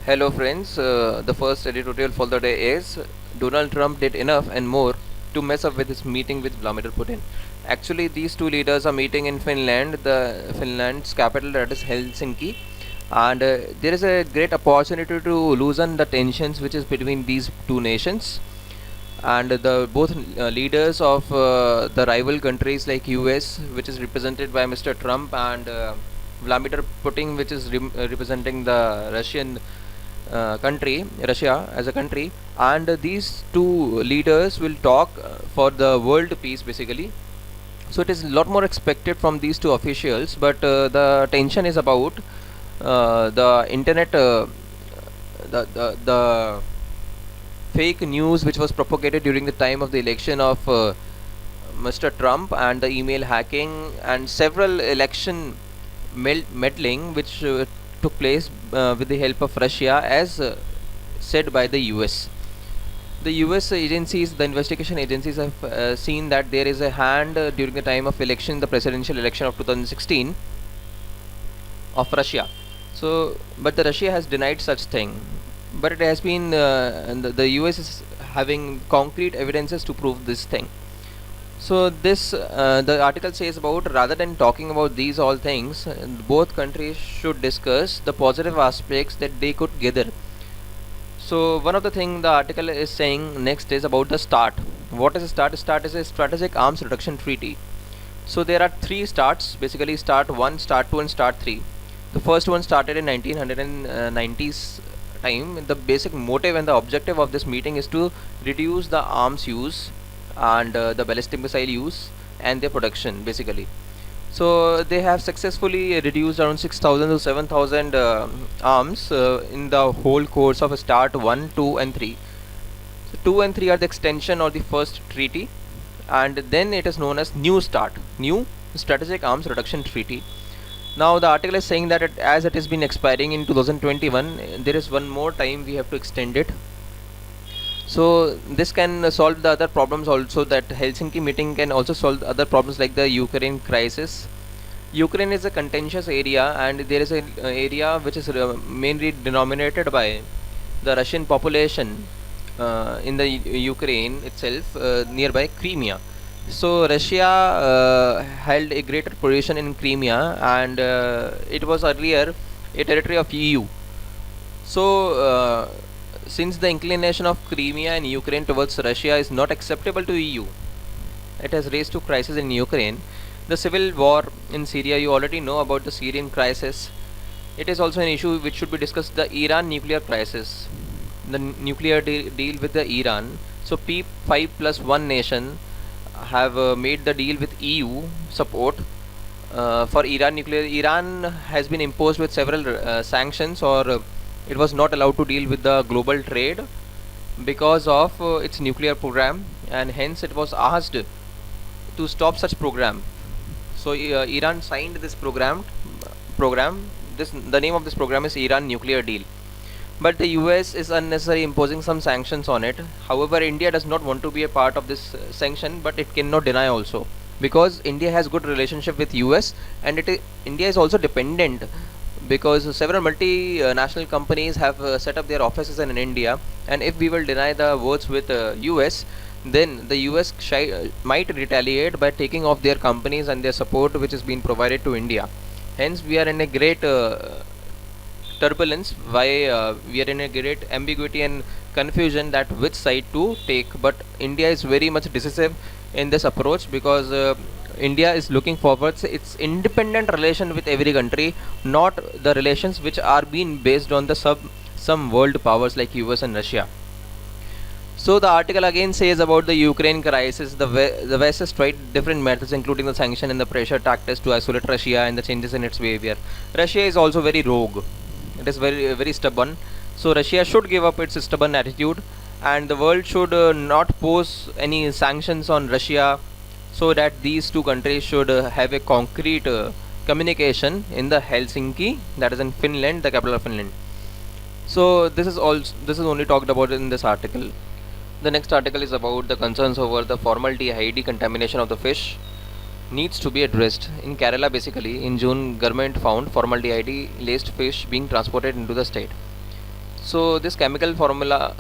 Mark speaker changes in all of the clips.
Speaker 1: Hello friends, the first editorial for the day is Donald Trump did enough and more to mess up with his meeting with Vladimir Putin. Actually, these two leaders are meeting in Finland, the Finland's capital, that is Helsinki, and there is a great opportunity to loosen the tensions which is between these two nations. And the both leaders of the rival countries like US, which is represented by Mr. Trump, and Vladimir Putin, which is representing the Russian country, Russia as a country, and these two leaders will talk for the world peace basically. So it is a lot more expected from these two officials, but the tension is about the internet, the fake news which was propagated during the time of the election of Mr. Trump, and the email hacking and several election meddling which took place with the help of Russia, as said by the US. The US agencies, the investigation agencies, have seen that there is a hand during the time of election, the presidential election of 2016 of Russia. So, but the Russia has denied such thing. But it has been the US is having concrete evidences to prove this thing. So this the article says about, rather than talking about these all things, both countries should discuss the positive aspects that they could gather. So one of the thing the article is saying next is about the START. What is a START? START is a strategic arms reduction treaty. So there are three starts, basically START 1, START 2 and START 3. The first one started in 1990s time. The basic motive and the objective of this meeting is to reduce the arms use and the ballistic missile use and their production basically. So they have successfully reduced around 6,000 to 7,000 arms in the whole course of a START 1, 2 and 3. So 2 and 3 are the extension of the first treaty, and then it is known as New START, New Strategic Arms Reduction Treaty. Now the article is saying that as it has been expiring in 2021, there is one more time we have to extend it. So this can solve the other problems also. That Helsinki meeting can also solve other problems like the Ukraine crisis. Ukraine is a contentious area, and there is an area which is mainly denominated by the Russian population in the Ukraine itself, nearby Crimea. So Russia held a greater position in Crimea, and it was earlier a territory of EU. So since the inclination of Crimea and Ukraine towards Russia is not acceptable to EU, it has raised to crisis in Ukraine. The civil war in Syria, you already know about the Syrian crisis. It is also an issue which should be discussed. The Iran nuclear crisis, the nuclear deal with the Iran. So P5 plus 1 nation have made the deal with EU support for Iran nuclear. Iran has been imposed with several sanctions, or it was not allowed to deal with the global trade because of its nuclear program, and hence it was asked to stop such program. So Iran signed this program. The name of this program is Iran nuclear deal. But the US is unnecessarily imposing some sanctions on it. However, India does not want to be a part of this sanction, but it cannot deny also, because India has good relationship with US, and India is also dependent, because several multinational companies have set up their offices in India, and if we will deny the votes with US, then the US might retaliate by taking off their companies and their support which is being provided to India. Hence we are in a great turbulence, why we are in a great ambiguity and confusion that which side to take. But India is very much decisive in this approach, because India is looking forward to its independent relation with every country, not the relations which are being based on the some world powers like US and Russia. So the article again says about the Ukraine crisis. The West has tried different methods, including the sanction and the pressure tactics, to isolate Russia and the changes in its behavior. Russia is also very rogue. It is very stubborn. So Russia should give up its stubborn attitude, and the world should not pose any sanctions on Russia, so that these two countries should have a concrete communication in the Helsinki, that is in Finland, the capital of Finland. So this is only talked about in this article. The next article is about the concerns over the formaldehyde contamination of the fish needs to be addressed. In Kerala, basically, in June, government found formaldehyde laced fish being transported into the state. So this chemical formula,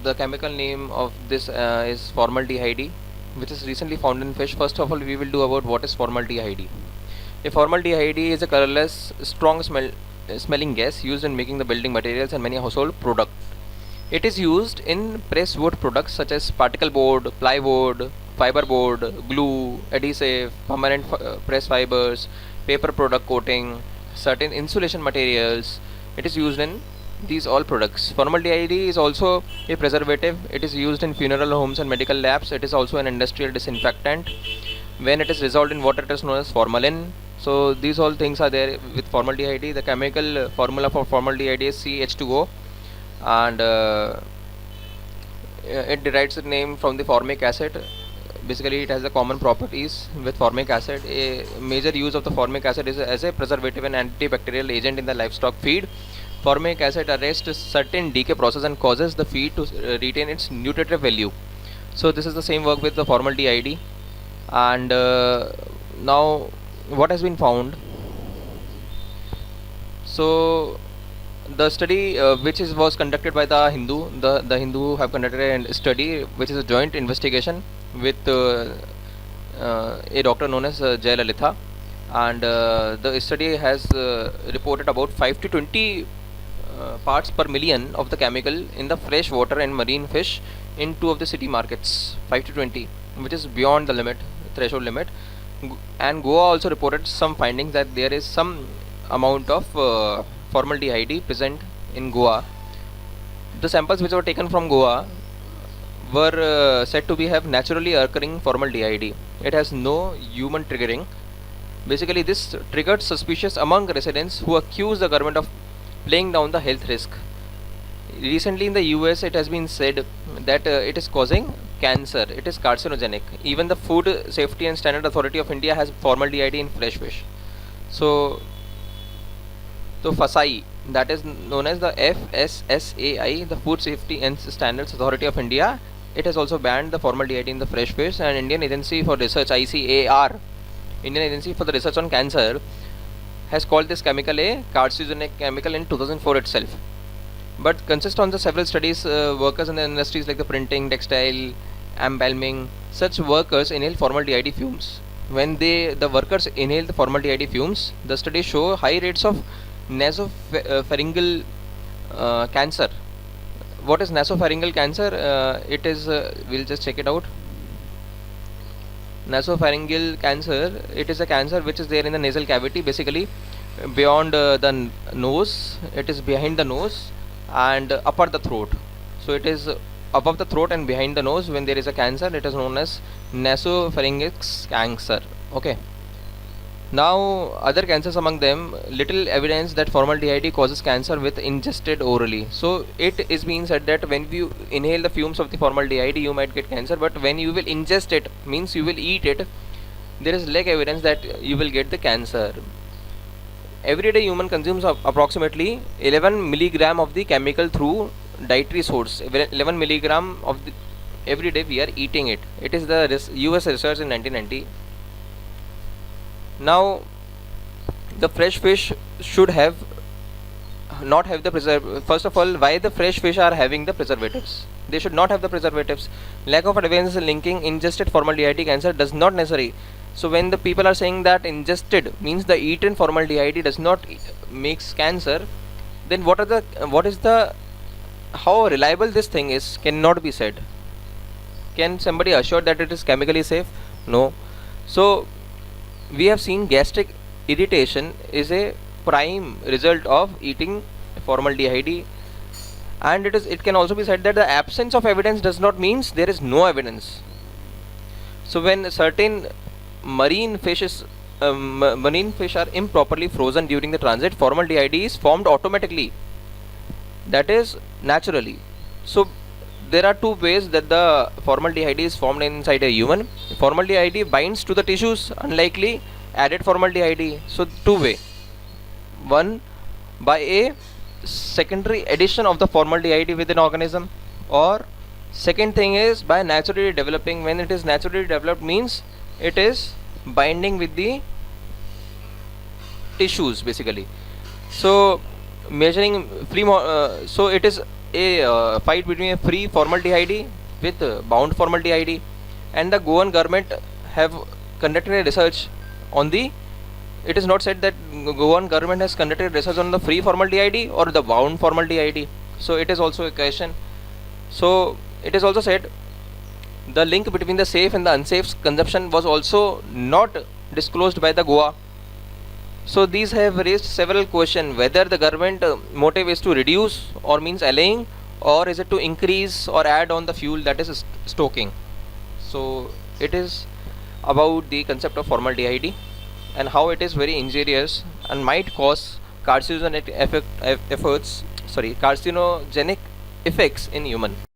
Speaker 1: the chemical name of this is formaldehyde, which is recently found in fish. First of all, we will do about what is formaldehyde. A formaldehyde is a colorless, strong smelling gas used in making the building materials and many household products. It is used in pressed wood products such as particle board, plywood, fiber board, glue, adhesive, permanent press fibers, paper product coating, certain insulation materials. It is used in these all products. Formaldehyde is also a preservative. It is used in funeral homes and medical labs. It is also an industrial disinfectant. When it is dissolved in water, it is known as formalin. So these all things are there with formaldehyde. The chemical formula for formaldehyde is CH2O, and it derives its name from the formic acid. Basically, it has the common properties with formic acid. A major use of the formic acid is as a preservative and antibacterial agent in the livestock feed. Formic acid arrests certain decay process and causes the feed to retain its nutritive value. So this is the same work with the formaldehyde. And now what has been found? So the study was conducted by the Hindu have conducted a study which is a joint investigation with a doctor known as Jayalalitha, and the study has reported about 5 to 20 parts per million of the chemical in the fresh water and marine fish in two of the city markets. 5 to 20, which is beyond the limit, threshold limit. And Goa also reported some findings that there is some amount of formaldehyde present in Goa. The samples which were taken from Goa were said to be have naturally occurring formaldehyde. It has no human triggering. Basically, this triggered suspicious among residents who accuse the government of playing down the health risk. Recently in the US, it has been said that it is causing cancer. It is carcinogenic. Even the Food Safety and Standard Authority of India has formaldehyde in fresh fish. So FSSAI, that is known as the FSSAI, the Food Safety and Standards Authority of India, it has also banned the formaldehyde in the fresh fish. And Indian Agency for Research, ICAR, Indian Agency for the Research on Cancer, has called this chemical a carcinogenic chemical in 2004 itself. But consist on the several studies, workers in the industries like the printing, textile, embalming, such workers inhale formaldehyde fumes. When the workers inhale the formaldehyde fumes, the studies show high rates of nasopharyngeal cancer. What is nasopharyngeal cancer? It is, we'll just check it out. Nasopharyngeal cancer, it is a cancer which is there in the nasal cavity, basically beyond the nose. It is behind the nose and upper the throat. So it is above the throat and behind the nose. When there is a cancer, it is known as nasopharyngeal cancer. Okay. Now other cancers, among them little evidence that formaldehyde causes cancer with ingested orally. So it is being said that when you inhale the fumes of the formaldehyde, you might get cancer, but when you will ingest it, means you will eat it, there is lack evidence that you will get the cancer. Everyday human consumes approximately 11 milligram of the chemical through dietary source. 11 milligram of the every day we are eating it. It is the US research in 1990. Now the fresh fish should have not have the first of all, why the fresh fish are having the preservatives? They should not have the preservatives. Lack of evidence linking ingested formaldehyde cancer does not necessary. So when the people are saying that ingested means the eaten formaldehyde does not makes cancer, then what is the how reliable this thing is cannot be said. Can somebody assure that it is chemically safe? No. So we have seen gastric irritation is a prime result of eating formaldehyde, and it can also be said that the absence of evidence does not means there is no evidence. So when certain marine fish are improperly frozen during the transit, formaldehyde is formed automatically, that is naturally. So there are two ways that the formaldehyde is formed inside a human. Formaldehyde binds to the tissues, unlikely added formaldehyde. So two way. One, by a secondary addition of the formaldehyde within organism, or second thing is by naturally developing. When it is naturally developed means it is binding with the tissues basically. So measuring so it is a fight between a free formaldehyde with bound formaldehyde, and the Goan government have conducted a research on the, it is not said that Goan government has conducted research on the free formaldehyde or the bound formaldehyde, so it is also a question. So it is also said the link between the safe and the unsafe consumption was also not disclosed by the Goa. So these have raised several questions, whether the government motive is to reduce or means allaying, or is it to increase or add on the fuel that is stoking. So it is about the concept of formaldehyde and how it is very injurious and might cause carcinogenic effects in human.